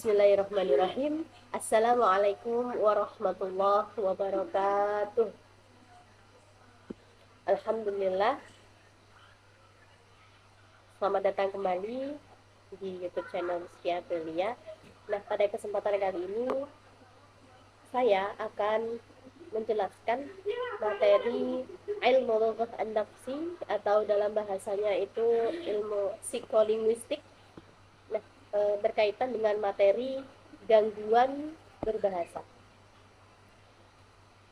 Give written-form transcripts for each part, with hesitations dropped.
Bismillahirrahmanirrahim. Assalamualaikum warahmatullahi wabarakatuh. Alhamdulillah, selamat datang kembali di YouTube channel Rizky Aprilia. Nah, pada kesempatan kali ini saya akan menjelaskan materi ilmu lughah an-nafsi atau dalam bahasanya itu ilmu psikolinguistik. Nah, berkaitan dengan materi gangguan berbahasa.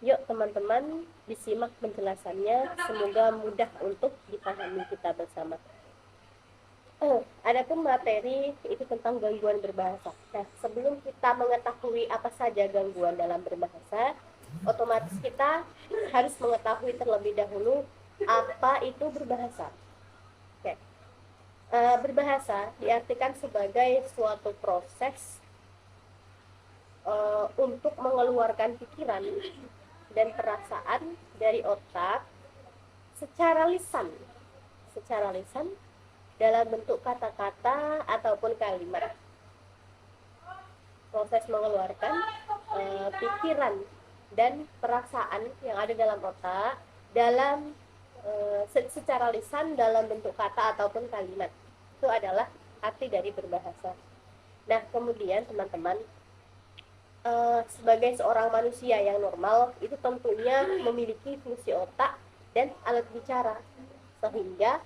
Yuk teman-teman disimak penjelasannya, semoga mudah untuk dipahami kita bersama. Adapun materi itu tentang gangguan berbahasa. Nah, sebelum kita mengetahui apa saja gangguan dalam berbahasa, otomatis kita harus mengetahui terlebih dahulu apa itu berbahasa. Oke. Berbahasa diartikan sebagai suatu proses untuk mengeluarkan pikiran dan perasaan dari otak secara lisan dalam bentuk kata-kata ataupun kalimat. Proses mengeluarkan pikiran dan perasaan yang ada dalam otak dalam secara lisan dalam bentuk kata ataupun kalimat. Itu adalah arti dari berbahasa. Nah, kemudian teman-teman, sebagai seorang manusia yang normal itu tentunya memiliki fungsi otak dan alat bicara, sehingga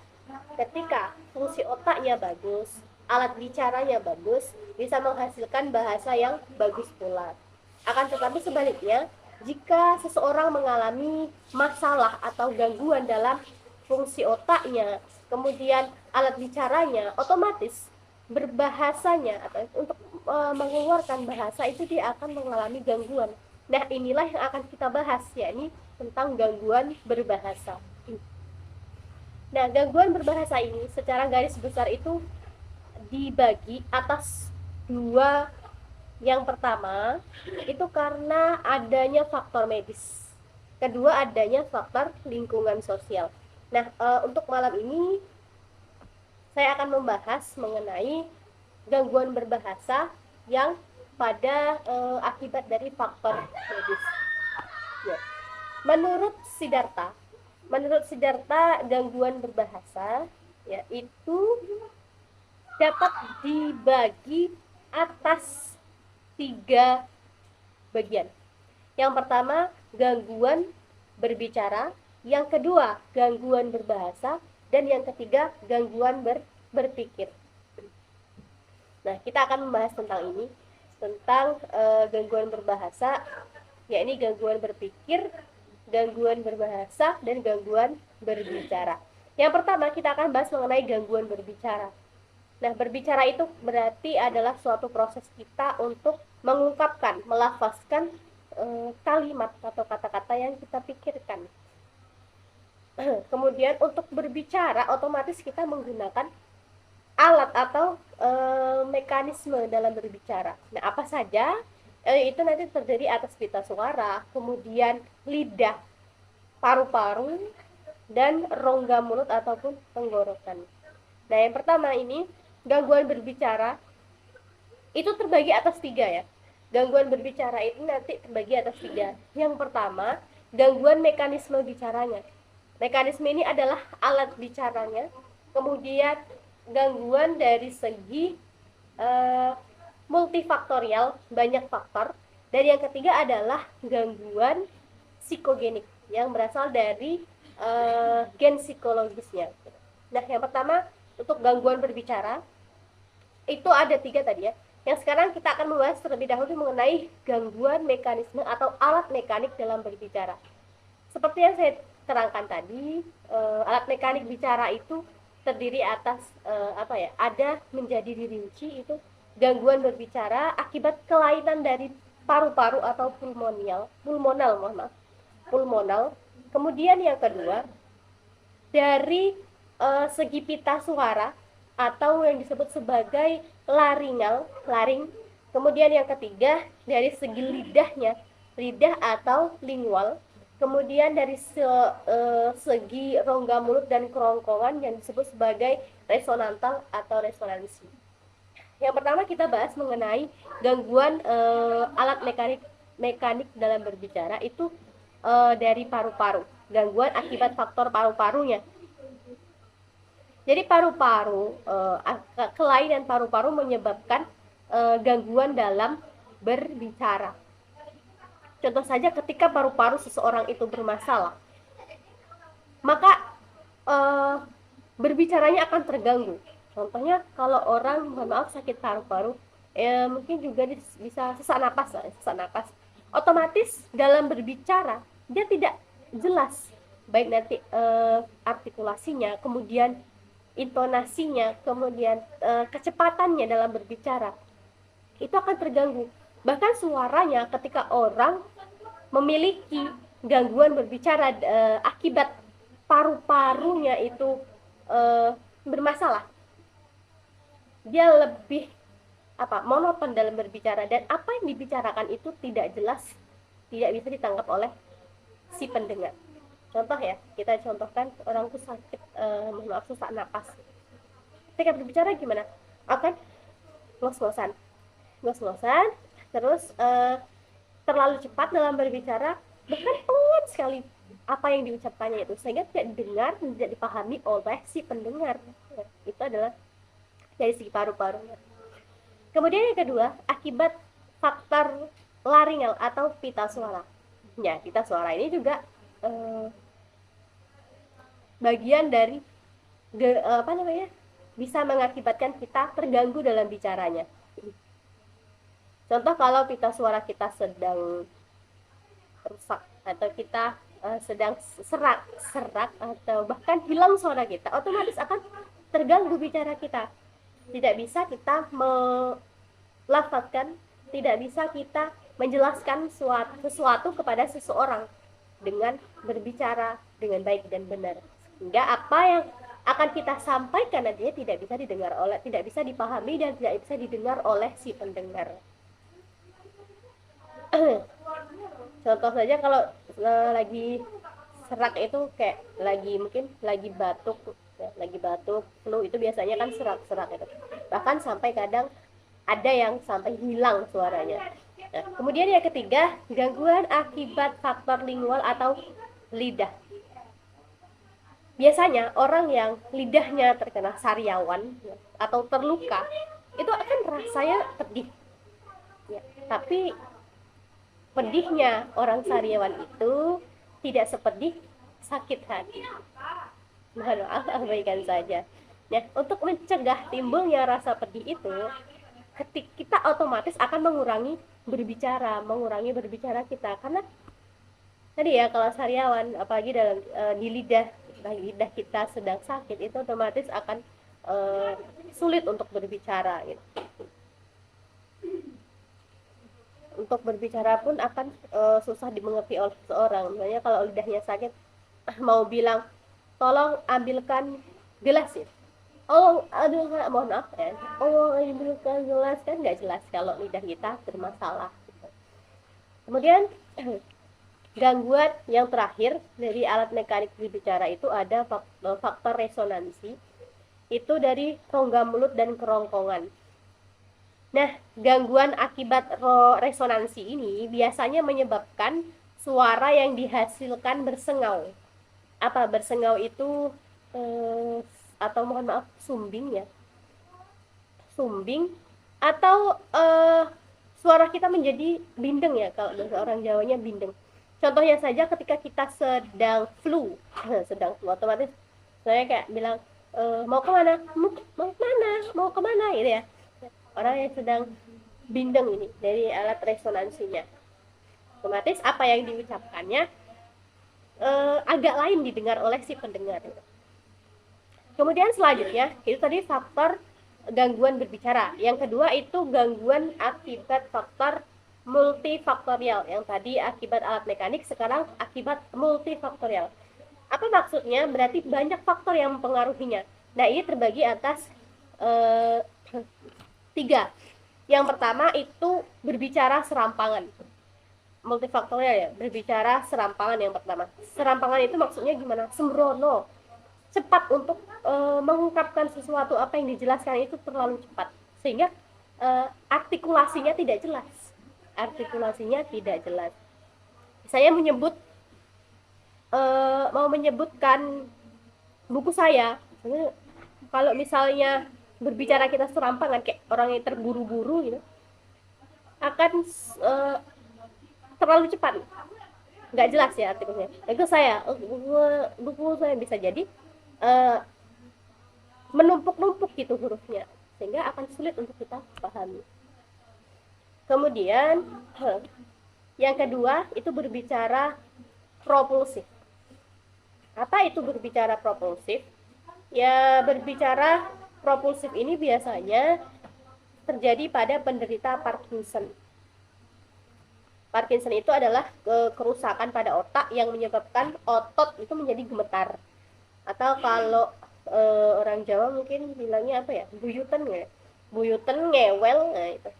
ketika fungsi otaknya bagus, alat bicaranya bagus, bisa menghasilkan bahasa yang bagus pula. Akan tetapi sebaliknya, jika seseorang mengalami masalah atau gangguan dalam fungsi otaknya, kemudian alat bicaranya, otomatis berbahasanya atau untuk mengeluarkan bahasa itu dia akan mengalami gangguan. Nah, inilah yang akan kita bahas, yakni tentang gangguan berbahasa. Nah, gangguan berbahasa ini secara garis besar itu dibagi atas dua. Yang pertama itu karena adanya faktor medis, kedua adanya faktor lingkungan sosial. Nah, untuk malam ini saya akan membahas mengenai gangguan berbahasa yang pada akibat dari faktor medis. Ya. Menurut Siddhartha, gangguan berbahasa yaitu dapat dibagi atas 3 bagian. Yang pertama, gangguan berbicara, yang kedua, gangguan berbahasa, dan yang ketiga, gangguan berpikir. Nah, kita akan membahas tentang ini, tentang gangguan berbahasa, yakni gangguan berpikir, gangguan berbahasa, dan gangguan berbicara. Yang pertama, kita akan bahas mengenai gangguan berbicara. Nah, berbicara itu berarti adalah suatu proses kita untuk mengungkapkan, melafazkan kalimat atau kata-kata yang kita pikirkan. Kemudian untuk berbicara, otomatis kita menggunakan alat atau mekanisme dalam berbicara. Nah, apa saja? Itu nanti terdiri atas pita suara, kemudian lidah, paru-paru, dan rongga mulut ataupun tenggorokan. Nah, yang pertama ini, gangguan berbicara itu terbagi atas 3 ya. Gangguan berbicara itu nanti terbagi atas 3. Yang pertama, gangguan mekanisme bicaranya. Mekanisme ini adalah alat bicaranya. Kemudian gangguan dari segi multifaktorial, banyak faktor. Dan yang ketiga adalah gangguan psikogenik yang berasal dari gen psikologisnya. Nah, yang pertama untuk gangguan berbicara itu ada 3 tadi ya. Yang sekarang kita akan membahas terlebih dahulu mengenai gangguan mekanisme atau alat mekanik dalam berbicara. Seperti yang saya terangkan tadi, alat mekanik bicara itu terdiri atas ada menjadi dirinci itu gangguan berbicara akibat kelainan dari paru-paru atau pulmonal. Kemudian yang kedua dari segi pita suara atau yang disebut sebagai laring. Kemudian yang ketiga dari segi lidah atau lingual. Kemudian dari segi rongga mulut dan kerongkongan yang disebut sebagai resonantal atau resonansi. Yang pertama kita bahas mengenai gangguan alat mekanik dalam berbicara itu dari paru-paru. Gangguan akibat faktor paru-parunya. Jadi paru-paru, kelainan paru-paru menyebabkan gangguan dalam berbicara. Contoh saja ketika paru-paru seseorang itu bermasalah, maka berbicaranya akan terganggu. Contohnya kalau orang, mohon maaf, sakit paru-paru, mungkin juga bisa sesak napas. Otomatis dalam berbicara dia tidak jelas, baik nanti artikulasinya, kemudian intonasinya, kemudian kecepatannya dalam berbicara itu akan terganggu. Bahkan suaranya ketika orang memiliki gangguan berbicara akibat paru-parunya itu bermasalah, dia lebih monoton dalam berbicara, dan apa yang dibicarakan itu tidak jelas, tidak bisa ditangkap oleh si pendengar. Contoh ya, kita contohkan orang itu sakit sesak napas. Ketika berbicara gimana? Akan ngos-ngosan, terus terlalu cepat dalam berbicara, bahkan pelan sekali apa yang diucapkannya itu, sehingga tidak didengar, tidak dipahami oleh si pendengar. Itu adalah dari segi paru-parunya. Kemudian yang kedua, akibat faktor laringal atau pita suara. Ya, pita suara ini juga bagian dari bisa mengakibatkan kita terganggu dalam bicaranya. Contoh kalau pita suara kita sedang rusak, atau kita sedang serak atau bahkan hilang suara kita, otomatis akan terganggu bicara kita. Tidak bisa kita melafazkan, tidak bisa kita menjelaskan sesuatu kepada seseorang dengan berbicara dengan baik dan benar, sehingga apa yang akan kita sampaikan nantinya tidak bisa dipahami dan tidak bisa didengar oleh si pendengar. Contoh saja kalau lagi serak itu kayak mungkin lagi batuk, flu, itu biasanya kan serak itu, bahkan sampai kadang ada yang sampai hilang suaranya. Nah, kemudian yang ketiga, gangguan akibat faktor lingual atau lidah. Biasanya orang yang lidahnya terkena sariawan atau terluka itu akan rasanya pedih ya, tapi pedihnya orang sariawan itu tidak sepedih sakit hati. Mohon maaf, abaikan saja. Nah, untuk mencegah timbulnya rasa pedih itu, ketika kita otomatis akan mengurangi berbicara kita, karena tadi ya, kalau sariawan apalagi dalam di lidah kita sedang sakit, itu otomatis akan sulit untuk berbicara gitu. Untuk berbicara pun akan susah dimengerti oleh seseorang. Misalnya kalau lidahnya sakit, mau bilang tolong ambilkan gelas ya, oh aduh mohon maaf ya, oh ambilkan gelas, kan nggak jelas kalau lidah kita bermasalah gitu. Kemudian gangguan yang terakhir dari alat mekanik berbicara itu ada faktor resonansi, itu dari rongga mulut dan kerongkongan. Nah, gangguan akibat resonansi ini biasanya menyebabkan suara yang dihasilkan bersengau. Apa bersengau itu? Atau mohon maaf, sumbing ya. Sumbing atau suara kita menjadi bindeng ya, kalau bahasa orang Jawanya bindeng. Contohnya saja ketika kita sedang flu, otomatis saya kayak bilang mau kemana gitu ya. Orang yang sedang bindeng ini dari alat resonansinya, otomatis apa yang diucapkannya agak lain didengar oleh si pendengar. Kemudian selanjutnya itu tadi faktor gangguan berbicara. Yang kedua itu gangguan akibat faktor multifaktorial. Yang tadi akibat alat mekanik, sekarang akibat multifaktorial. Apa maksudnya? Berarti banyak faktor yang mempengaruhinya. Nah, ini terbagi atas 3. Yang pertama itu berbicara serampangan. Multifaktorial ya, berbicara serampangan yang pertama. Serampangan itu maksudnya gimana? Sembrono, cepat untuk mengungkapkan sesuatu, apa yang dijelaskan itu terlalu cepat, sehingga artikulasinya tidak jelas. Saya mau menyebutkan buku saya. Kalau misalnya berbicara kita serampangan kayak orang yang terburu-buru gitu, akan terlalu cepat, nggak jelas ya artikelnya. Itu buku saya bisa jadi menumpuk-numpuk gitu hurufnya, sehingga akan sulit untuk kita pahami. Kemudian yang kedua itu berbicara propulsif. Apa itu berbicara propulsif? Ya, berbicara propulsif ini biasanya terjadi pada penderita Parkinson. Parkinson itu adalah kerusakan pada otak yang menyebabkan otot itu menjadi gemetar. Atau kalau orang Jawa mungkin bilangnya apa ya? Buyutan ya. Buyutan ngewel, nah itu.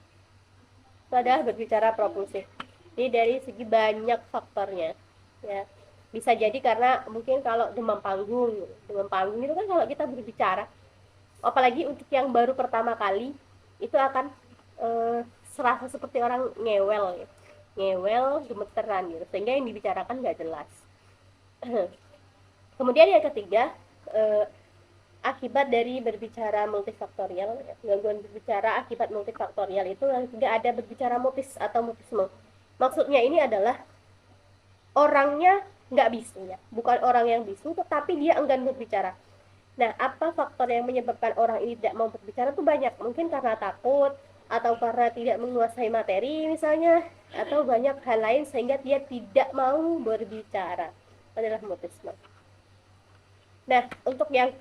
Itu adalah berbicara propulsif. Ini dari segi banyak faktornya. Ya. Bisa jadi karena mungkin kalau demam panggung itu kan kalau kita berbicara, apalagi untuk yang baru pertama kali, itu akan serasa seperti orang ngewel ya. Ngewel, gemeteran gitu, sehingga yang dibicarakan nggak jelas. Kemudian yang ketiga, akibat dari berbicara multifaktorial, gangguan berbicara akibat multifaktorial itu yang ketiga ada berbicara mutis atau mutisme. Maksudnya ini adalah orangnya nggak bisu ya, bukan orang yang bisu, tetapi dia enggan berbicara. Nah, apa faktor yang menyebabkan orang ini tidak mau berbicara itu banyak. Mungkin karena takut, atau karena tidak menguasai materi misalnya, atau banyak hal lain sehingga dia tidak mau berbicara. Adalah mutisme. Nah, untuk yang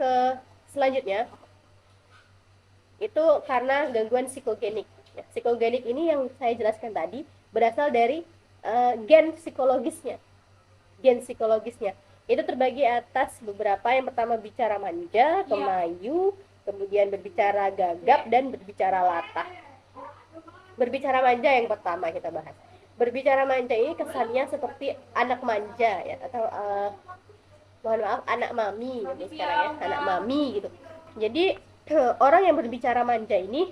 selanjutnya itu karena gangguan psikogenik. Ya, psikogenik ini yang saya jelaskan tadi berasal dari gen psikologisnya. Itu terbagi atas beberapa. Yang pertama bicara manja, kemayu, kemudian berbicara gagap, dan berbicara latah. Berbicara manja yang pertama kita bahas. Berbicara manja ini kesannya seperti anak manja ya, atau mohon maaf, anak mami gitu sekarang ya, anak mami gitu. Jadi orang yang berbicara manja ini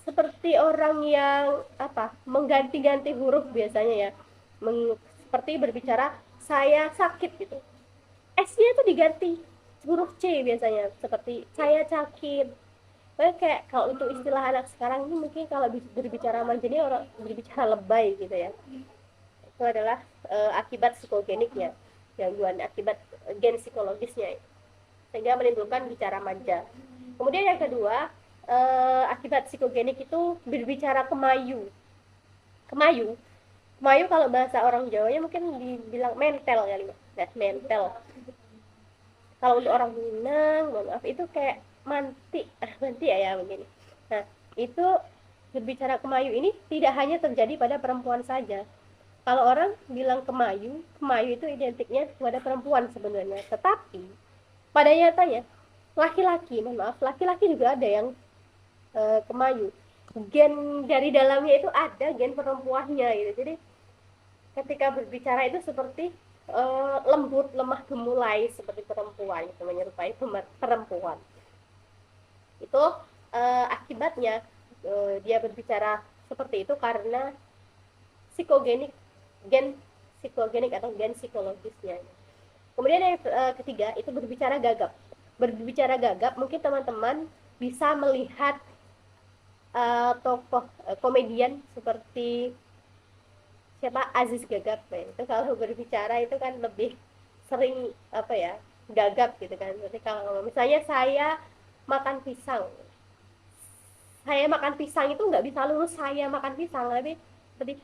seperti orang yang mengganti-ganti huruf biasanya ya, seperti berbicara saya sakit gitu, S-nya itu diganti huruf C biasanya, seperti saya sakit. Kayak kalau untuk istilah anak sekarang ini mungkin kalau berbicara manja ini orang berbicara lebay gitu ya. Itu adalah akibat psikogeniknya, gangguan akibat gen psikologisnya, sehingga menimbulkan bicara manja. Kemudian yang kedua, akibat psikogenik itu berbicara kemayu. Kemayu kalau bahasa orang Jawanya mungkin dibilang mentel kali ya. Nah, mentel. Kalau untuk orang Minang, maaf, itu kayak manti ya begini. Nah, itu berbicara kemayu ini tidak hanya terjadi pada perempuan saja. Kalau orang bilang kemayu itu identiknya pada perempuan sebenarnya. Tetapi pada nyatanya laki-laki juga ada yang kemayu. Gen dari dalamnya itu ada gen perempuannya gitu. Jadi ketika berbicara itu seperti lembut, lemah, gemulai seperti perempuan, itu menyerupai perempuan. Itu akibatnya dia berbicara seperti itu karena psikogenik, gen psikogenik atau gen psikologisnya. Kemudian yang ketiga itu berbicara gagap. Berbicara gagap mungkin teman-teman bisa melihat tokoh komedian seperti siapa, Aziz Gagap ya. Itu kalau berbicara itu kan lebih sering gagap gitu kan. Berarti kalau misalnya saya makan pisang itu nggak bisa lurus saya makan pisang, tapi seperti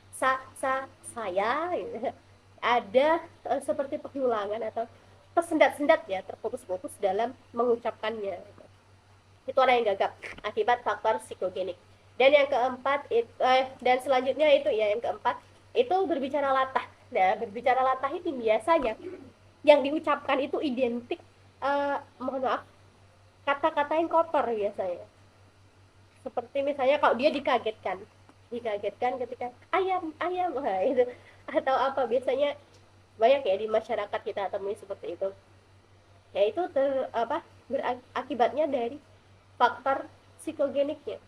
saya gitu. Ada seperti pengulangan atau tersendat-sendat ya, terputus-putus dalam mengucapkannya. Itu orang yang gagap akibat faktor psikogenik. Dan yang keempat dan selanjutnya itu ya, yang keempat itu berbicara latah. Nah, berbicara latah itu biasanya yang diucapkan itu identik mohon maaf, kata-kata yang kotor biasanya. Seperti misalnya kalau dia dikagetkan ketika ayam nah, itu atau apa, biasanya banyak ya di masyarakat kita temui seperti itu. Yaitu berakibatnya dari faktor psikogeniknya,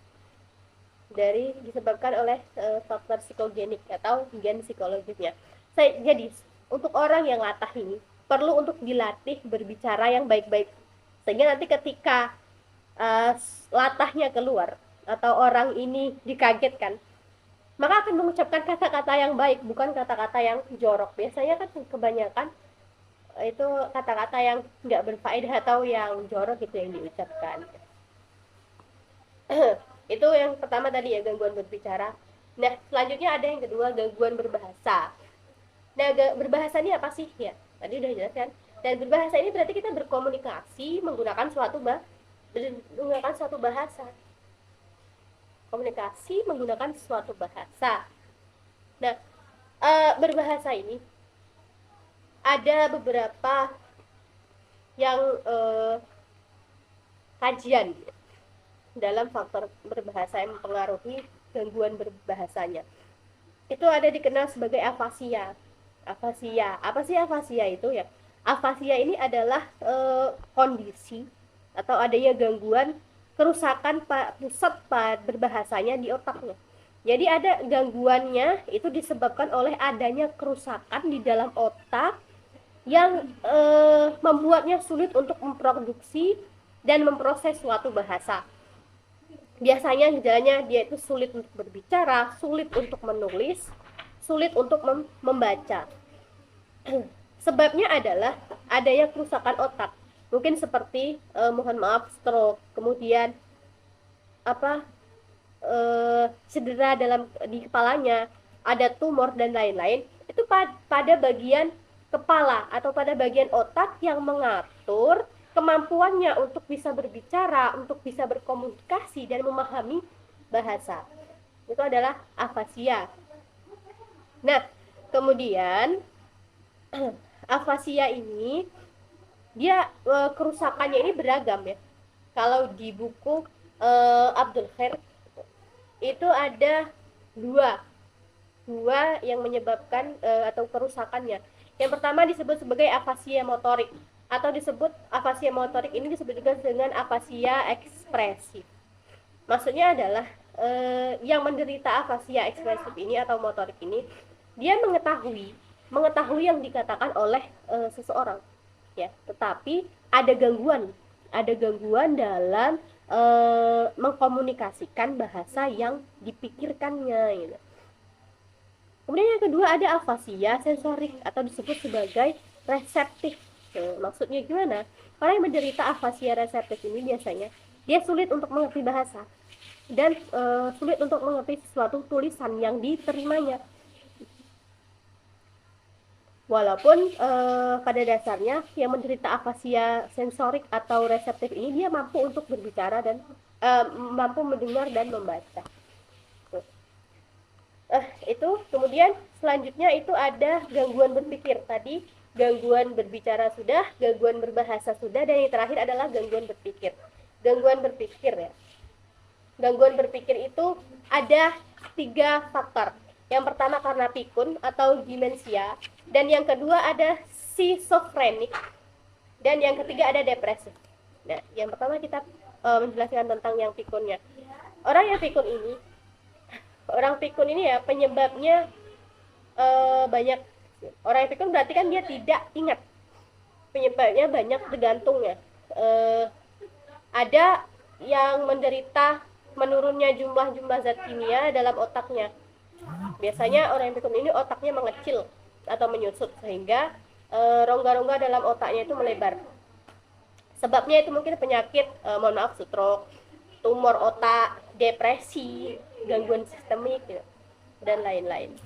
dari disebabkan oleh faktor psikogenik atau gen psikologisnya. Jadi untuk orang yang latah ini perlu untuk dilatih berbicara yang baik-baik, sehingga nanti ketika latahnya keluar atau orang ini dikagetkan, maka akan mengucapkan kata-kata yang baik, bukan kata-kata yang jorok. Biasanya kan kebanyakan itu kata-kata yang nggak berfaedah atau yang jorok itu yang diucapkan. Itu yang pertama tadi ya, gangguan berbicara. Nah, selanjutnya ada yang kedua, gangguan berbahasa. Nah, berbahasa ini apa sih ya? Tadi udah jelas kan? Dan berbahasa ini berarti kita berkomunikasi menggunakan suatu bahasa. Komunikasi menggunakan suatu bahasa. Nah, berbahasa ini ada beberapa yang kajian dalam faktor berbahasa yang mempengaruhi gangguan berbahasanya. Itu ada dikenal sebagai afasia. Afasia. Apa sih afasia itu ya? Afasia ini adalah kondisi atau adanya gangguan kerusakan pusat berbahasanya di otaknya. Jadi ada gangguannya itu disebabkan oleh adanya kerusakan di dalam otak yang membuatnya sulit untuk memproduksi dan memproses suatu bahasa. Biasanya gejalanya dia itu sulit untuk berbicara, sulit untuk menulis, sulit untuk membaca. Sebabnya adalah adanya kerusakan otak. Mungkin seperti mohon maaf stroke, kemudian cedera di kepalanya, ada tumor dan lain-lain. Itu pada bagian kepala atau pada bagian otak yang mengatur kemampuannya untuk bisa berbicara, untuk bisa berkomunikasi dan memahami bahasa. Itu adalah afasia. Nah, kemudian afasia ini dia kerusakannya ini beragam ya. Kalau di buku Abdul Khair itu ada dua yang menyebabkan atau kerusakannya. Yang pertama disebut sebagai afasia motorik, atau disebut afasia motorik ini disebut juga dengan afasia ekspresif. Maksudnya adalah yang menderita afasia ekspresif ini atau motorik ini, dia mengetahui yang dikatakan oleh seseorang ya, tetapi ada gangguan dalam mengkomunikasikan bahasa yang dipikirkannya gitu. Kemudian yang kedua ada afasia sensorik atau disebut sebagai reseptif. Maksudnya gimana? Orang yang menderita afasia reseptif ini biasanya dia sulit untuk mengerti bahasa dan sulit untuk mengerti sesuatu tulisan yang diterimanya. Walaupun pada dasarnya yang menderita afasia sensorik atau reseptif ini dia mampu untuk berbicara dan mampu mendengar dan membaca. Itu kemudian selanjutnya itu ada gangguan berpikir. Tadi gangguan berbicara sudah, gangguan berbahasa sudah, dan yang terakhir adalah gangguan berpikir. Gangguan berpikir ya. Gangguan berpikir itu ada 3 faktor. Yang pertama karena pikun atau demensia, dan yang kedua ada schizofrenik, dan yang ketiga ada depresi. Nah, yang pertama kita menjelaskan tentang yang pikunnya. Orang pikun ini ya penyebabnya banyak. Orang yang pikun berarti kan dia tidak ingat. Penyebabnya banyak tergantungnya. Ada yang menderita menurunnya jumlah zat kimia dalam otaknya. Biasanya orang yang pikun ini otaknya mengecil atau menyusut sehingga rongga-rongga dalam otaknya itu melebar. Sebabnya itu mungkin penyakit stroke, tumor otak, depresi, gangguan sistemik dan lain-lain.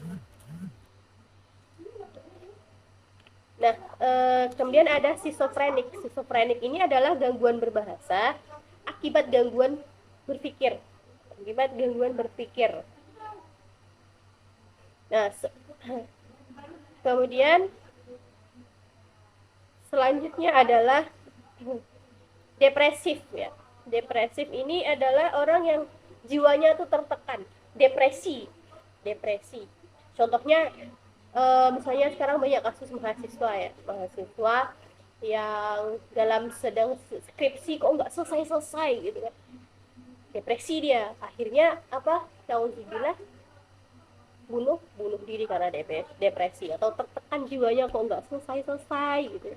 Nah, kemudian ada schizofrenik. Schizofrenik ini adalah gangguan berbahasa akibat gangguan berpikir. Nah, kemudian selanjutnya adalah depresif ya. Depresif ini adalah orang yang jiwanya tuh tertekan, depresi. Contohnya misalnya sekarang banyak kasus mahasiswa yang dalam sedang skripsi kok nggak selesai-selesai gitu kan, depresi dia, akhirnya apa, nauzubillah, bunuh bunuh diri karena depresi, atau tertekan jiwanya kok nggak selesai-selesai gitu,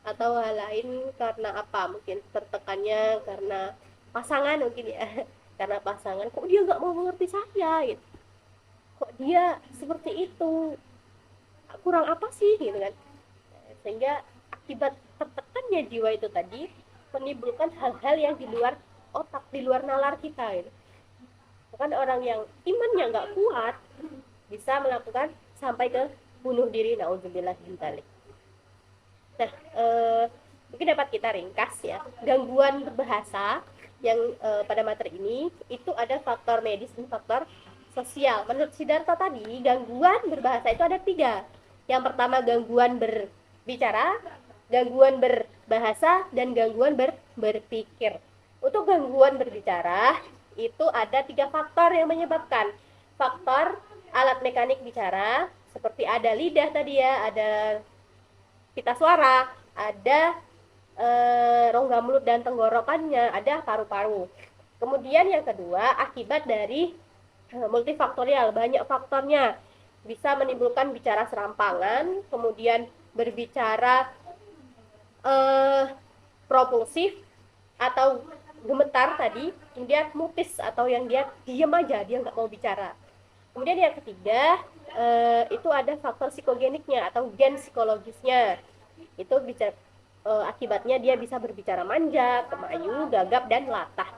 atau hal lain karena apa, mungkin tertekannya karena pasangan mungkin ya karena pasangan kok dia nggak mau mengerti saya gitu, kok dia seperti itu, kurang apa sih gitu kan, sehingga akibat tertekannya jiwa itu tadi menimbulkan hal-hal yang di luar otak, di luar nalar kita gitu. Bahkan orang yang imannya nggak kuat bisa melakukan sampai ke bunuh diri, naudzubillah min dzalik. Nah, mungkin dapat kita ringkas ya, gangguan berbahasa yang pada materi ini itu ada faktor medis dan faktor sosial. Menurut Siddhartha tadi, gangguan berbahasa itu ada 3. Yang pertama gangguan berbicara, gangguan berbahasa, dan gangguan berpikir. Untuk gangguan berbicara itu ada 3 faktor yang menyebabkan. Faktor alat mekanik bicara, seperti ada lidah tadi ya, ada pita suara, ada rongga mulut dan tenggorokannya, ada paru-paru. Kemudian yang kedua, akibat dari multifaktorial, banyak faktornya, bisa menimbulkan bicara serampangan, kemudian berbicara propulsif atau gemetar tadi, kemudian mutis atau yang dia diam aja, dia nggak mau bicara. Kemudian yang ketiga, itu ada faktor psikogeniknya atau gen psikologisnya. Itu bisa akibatnya dia bisa berbicara manja, kemayu, gagap, dan latah.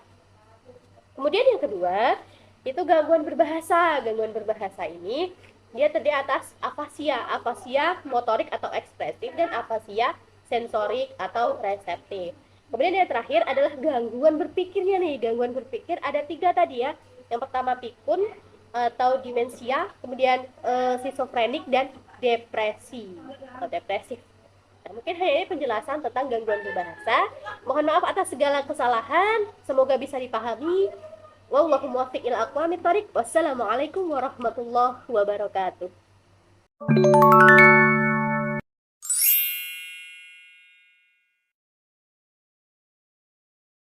Kemudian yang kedua, itu gangguan berbahasa. Gangguan berbahasa ini dia terdiri atas afasia motorik atau ekspresif, dan afasia sensorik atau reseptif. Kemudian yang terakhir adalah gangguan berpikirnya nih. Gangguan berpikir ada 3 tadi ya. Yang pertama pikun atau demensia, kemudian skizofrenik, dan depresi atau depresif. Nah, mungkin hanya ini penjelasan tentang gangguan berbahasa. Mohon maaf atas segala kesalahan, semoga bisa dipahami. Wallahu muwaffiq ila aqwamit thoriq. Wassalamualaikum warahmatullahi wabarakatuh.